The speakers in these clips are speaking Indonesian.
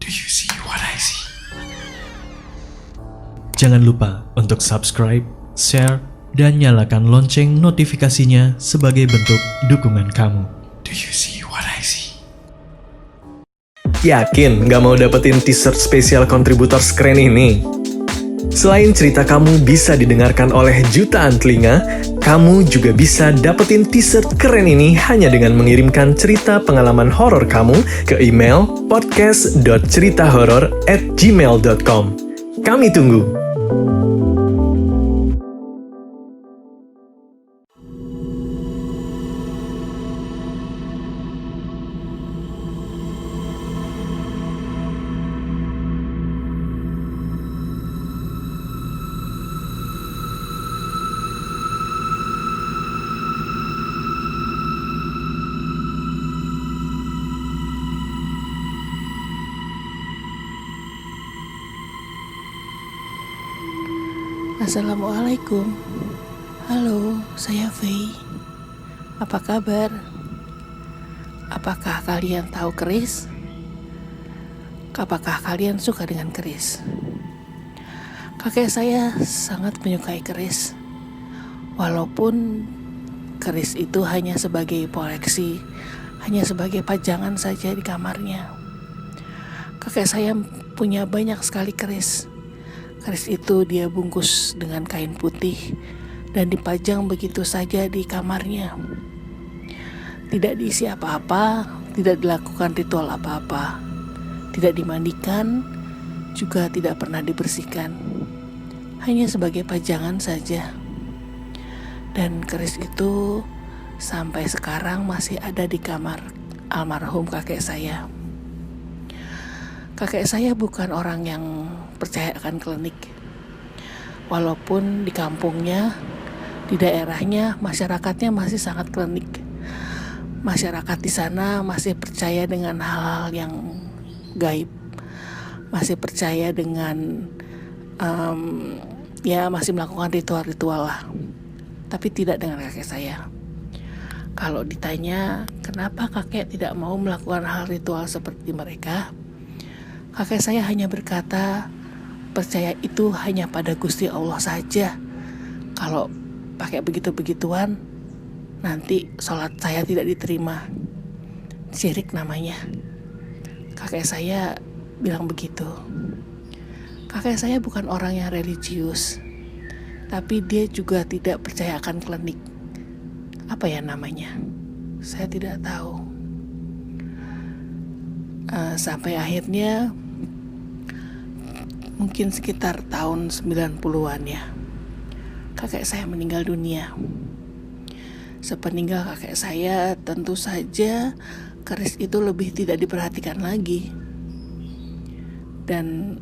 Do you see what I see? Jangan lupa untuk subscribe, share, dan nyalakan lonceng notifikasinya sebagai bentuk dukungan kamu. Do you see what I see? Yakin nggak mau dapetin t-shirt spesial kontributor keren ini? Selain cerita kamu bisa didengarkan oleh jutaan telinga, kamu juga bisa dapetin t-shirt keren ini hanya dengan mengirimkan cerita pengalaman horor kamu ke email podcast.ceritahoror@gmail.com. Kami tunggu. Assalamualaikum. Halo, saya Faye. Apa kabar? Apakah kalian tahu keris? Apakah kalian suka dengan keris? Kakek saya sangat menyukai keris. Walaupun keris itu hanya sebagai koleksi, hanya sebagai pajangan saja di kamarnya. Kakek saya punya banyak sekali keris. Keris itu dia bungkus dengan kain putih dan dipajang begitu saja di kamarnya. Tidak diisi apa-apa, tidak dilakukan ritual apa-apa, tidak dimandikan, juga tidak pernah dibersihkan. Hanya sebagai pajangan saja. Dan keris itu sampai sekarang masih ada di kamar almarhum kakek saya. Kakek saya bukan orang yang percaya akan klinik. Walaupun di kampungnya, di daerahnya, masyarakatnya masih sangat klinik. Masyarakat di sana masih percaya dengan hal-hal yang gaib. Masih percaya dengan, masih melakukan ritual-ritual lah. Tapi tidak dengan kakek saya. Kalau ditanya, kenapa kakek tidak mau melakukan hal ritual seperti mereka? Kakek saya hanya berkata, percaya itu hanya pada Gusti Allah saja. Kalau pakai begitu-begituan, nanti sholat saya tidak diterima. Syirik namanya. Kakek saya bilang begitu. Kakek saya bukan orang yang religius, tapi dia juga tidak percaya akan klinik. Apa ya namanya? Saya tidak tahu. Sampai akhirnya mungkin sekitar tahun 90-an ya, kakek saya meninggal dunia. Sepeninggal kakek saya, tentu saja keris itu lebih tidak diperhatikan lagi. Dan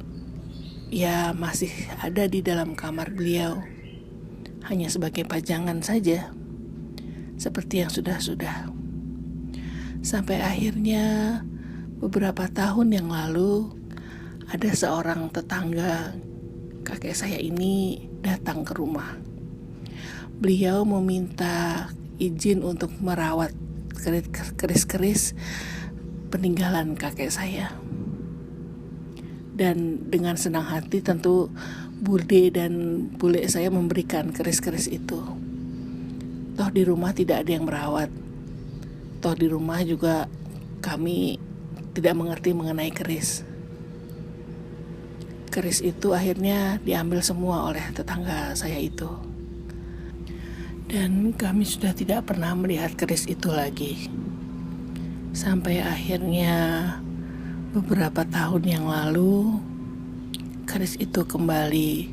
ya masih ada di dalam kamar beliau, hanya sebagai pajangan saja, seperti yang sudah-sudah. Sampai akhirnya beberapa tahun yang lalu, ada seorang tetangga kakek saya ini datang ke rumah. Beliau meminta izin untuk merawat keris-keris peninggalan kakek saya. Dan dengan senang hati tentu bude dan bule saya memberikan keris-keris itu. Toh di rumah tidak ada yang merawat. Toh di rumah juga kami tidak mengerti mengenai keris. Keris itu akhirnya diambil semua oleh tetangga saya itu. Dan kami sudah tidak pernah melihat keris itu lagi. Sampai akhirnya beberapa tahun yang lalu, keris itu kembali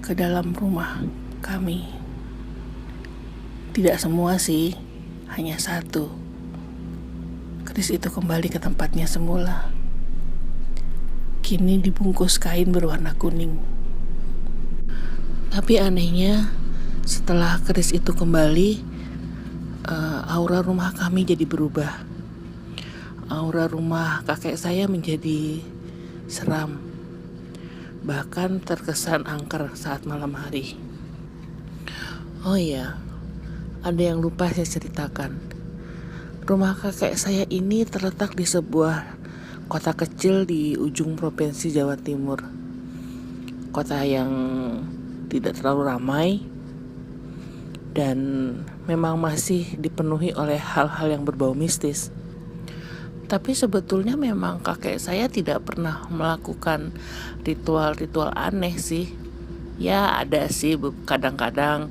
ke dalam rumah kami. Tidak semua sih, hanya satu. Keris itu kembali ke tempatnya semula. Kini dibungkus kain berwarna kuning. Tapi anehnya, setelah keris itu kembali, aura rumah kami jadi berubah. Aura rumah kakek saya menjadi seram. Bahkan terkesan angker saat malam hari. Oh iya, ada yang lupa saya ceritakan. Rumah kakek saya ini terletak di sebuah kota kecil di ujung provinsi Jawa Timur. Kota yang tidak terlalu ramai dan memang masih dipenuhi oleh hal-hal yang berbau mistis. Tapi sebetulnya memang kakek saya tidak pernah melakukan ritual-ritual aneh sih. Ya ada sih kadang-kadang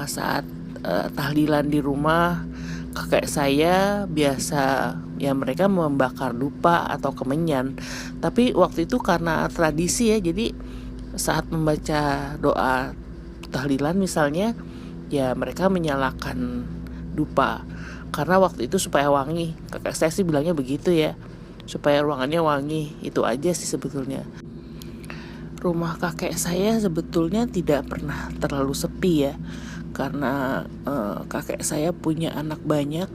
saat tahlilan di rumah, kakek saya biasa ya mereka membakar dupa atau kemenyan. Tapi waktu itu karena tradisi ya, jadi saat membaca doa tahlilan misalnya, ya mereka menyalakan dupa. Karena waktu itu supaya wangi, kakek saya sih bilangnya begitu ya, supaya ruangannya wangi, itu aja sih sebetulnya. Rumah kakek saya sebetulnya tidak pernah terlalu sepi ya, karena kakek saya punya anak banyak,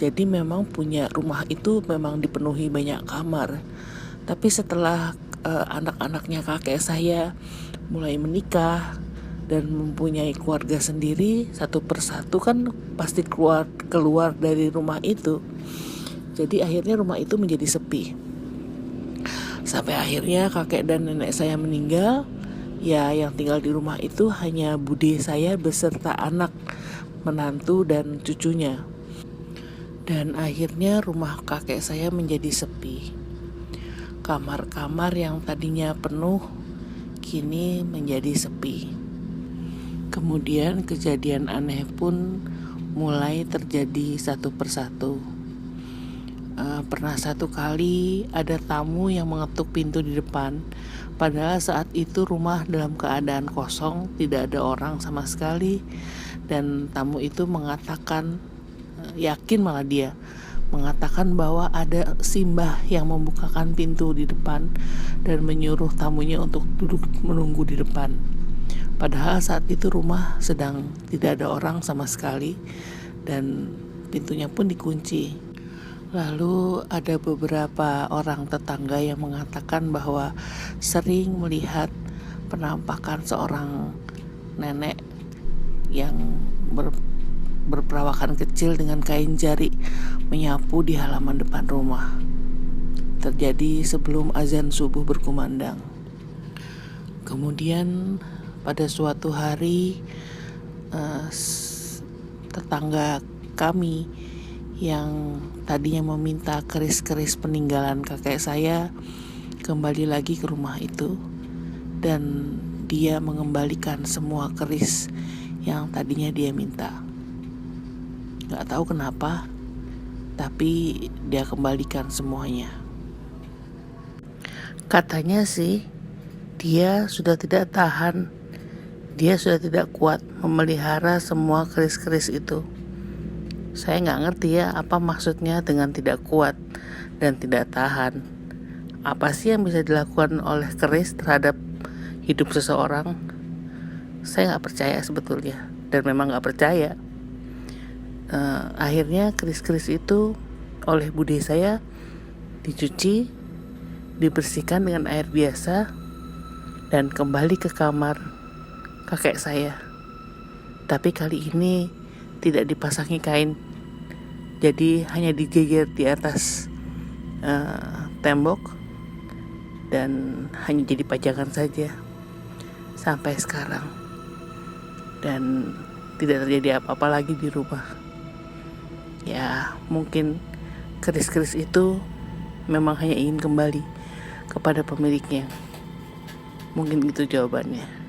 jadi memang punya rumah itu memang dipenuhi banyak kamar. Tapi setelah anak-anaknya kakek saya mulai menikah dan mempunyai keluarga sendiri, satu persatu kan pasti keluar dari rumah itu. Jadi akhirnya rumah itu menjadi sepi. Sampai akhirnya kakek dan nenek saya meninggal, ya yang tinggal di rumah itu hanya bude saya beserta anak, menantu dan cucunya. Dan akhirnya rumah kakek saya menjadi sepi. Kamar-kamar yang tadinya penuh kini menjadi sepi. Kemudian kejadian aneh pun mulai terjadi satu persatu. Pernah satu kali ada tamu yang mengetuk pintu di depan, padahal saat itu rumah dalam keadaan kosong, tidak ada orang sama sekali. Dan tamu itu mengatakan, yakin malah dia mengatakan bahwa ada simbah yang membukakan pintu di depan dan menyuruh tamunya untuk duduk menunggu di depan. Padahal saat itu rumah sedang tidak ada orang sama sekali dan pintunya pun dikunci. Lalu ada beberapa orang tetangga yang mengatakan bahwa sering melihat penampakan seorang nenek yang berperawakan kecil dengan kain jari menyapu di halaman depan rumah. Terjadi sebelum azan subuh berkumandang. Kemudian pada suatu hari tetangga kami yang tadinya meminta keris-keris peninggalan kakek saya kembali lagi ke rumah itu, dan dia mengembalikan semua keris yang tadinya dia minta. Gak tahu kenapa, tapi dia kembalikan semuanya. Katanya sih dia sudah tidak tahan, dia sudah tidak kuat memelihara semua keris-keris itu. Saya gak ngerti ya apa maksudnya dengan tidak kuat dan tidak tahan. Apa sih yang bisa dilakukan oleh keris terhadap hidup seseorang? Saya gak percaya sebetulnya, dan memang gak percaya. Akhirnya keris-keris itu oleh bude saya dicuci, dibersihkan dengan air biasa, dan kembali ke kamar kakek saya. Tapi kali ini tidak dipasangi kain, jadi hanya dijejer di atas tembok dan hanya jadi pajangan saja sampai sekarang, dan tidak terjadi apa-apa lagi di rumah. Ya mungkin keris-keris itu memang hanya ingin kembali kepada pemiliknya. Mungkin itu jawabannya.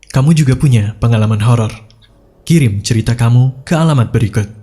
Kamu juga punya pengalaman horor? Kirim cerita kamu ke alamat berikut.